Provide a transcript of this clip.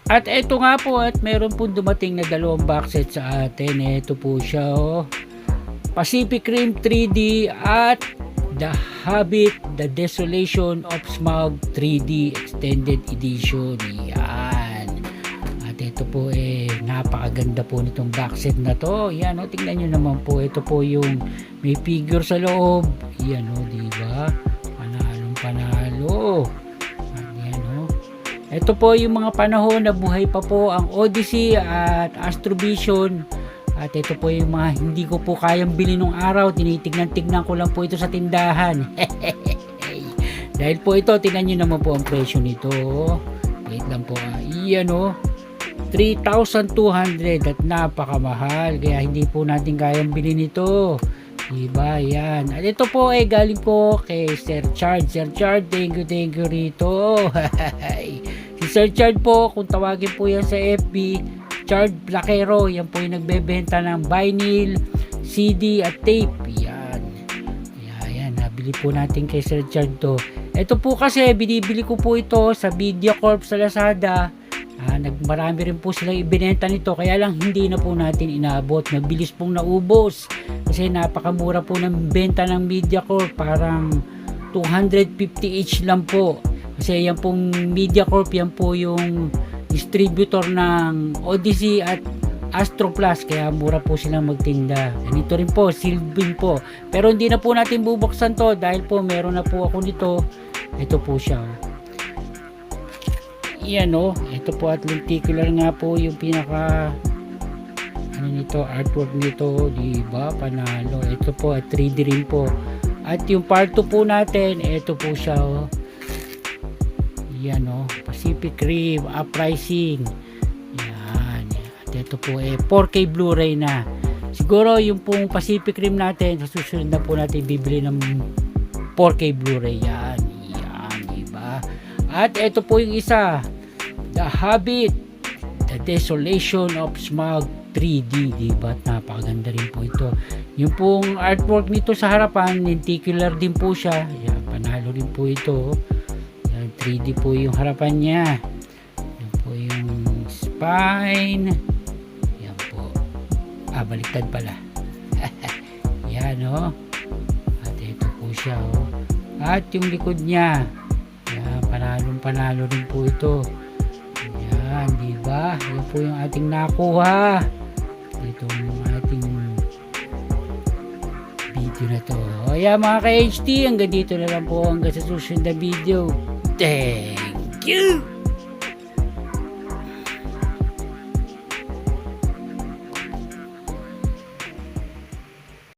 At eto nga po, at meron po dumating na dalawang box set sa atin. Ito po siya, oh. Pacific Rim 3D at The Hobbit, The Desolation of Smaug 3D Extended Edition. Yan. At ito po napakaganda po nitong box set na to. Yan, oh, tingnan nyo naman po. Ito po yung may figure sa loob. Yan, oh, diba? Panalong panalo. Yan, oh. Ito po yung mga panahon na buhay pa po ang Odyssey at Astrovision. At ito po yung mga hindi ko po kayang bilhin nung araw. Tinitignan-tignan ko lang po ito sa tindahan. Dahil po ito, tingnan nyo naman po ang presyo nito. Wait lang po. Iyan, oh. 3,200 at napakamahal. Kaya hindi po natin kayang bilhin ito. Diba? Yan. At ito po galing po kay Sir Chard. Sir Chard, thank you rito. Si Sir Chard po, kung tawagin po yan sa FB, Chard Plaquero, yan po yung nagbebenta ng vinyl, CD at tape. Yan. Yan. Nabili po natin kay Sir Chard to. Ito po kasi, binibili ko po ito sa MediaCorp sa Lazada. Marami rin po silang ibinenta nito, kaya lang hindi na po natin inaabot. Mabilis pong naubos kasi napakamura po ng benta ng MediaCorp, parang 250 each lang po. Kasi yan pong MediaCorp, yan po yung distributor ng Odyssey at Astro Plus, kaya mura po silang magtinda. Ito rin po, Silvin po. Pero hindi na po natin bubuksan to dahil po meron na po ako nito. Ito po siya. Yan, oh. Ito po at lenticular nga po yung pinaka nito, artwork nito, diba? Panalo. Ito po at 3D rin po. At yung part 2 po natin, ito po siya, oh. Yan, oh. Pacific Rim Uprising. Yan. At ito po 4K Blu-ray na. Siguro yung pong Pacific Rim natin, sa susunod na po natin bibili ng 4K Blu-ray. Yan. Yan, diba? At ito po yung isa, The Hobbit, The Desolation of Smaug 3D, diba? Napakaganda rin po ito. Yung pong artwork nito sa harapan, lenticular din po siya. Yan, panalo rin po ito. Yan, 3D po yung harapan niya. Yan po yung spine. Yan po. Baliktad pala. Yan, oh. At ito po siya, oh. At yung likod niya. Yan, panalo rin po ito. Yan, diba? Yan po yung ating nakuha. Ito yung ating video na to. O yan mga ka-HT, hanggang dito na lang po, hanggang sa susunod na video. Thank you!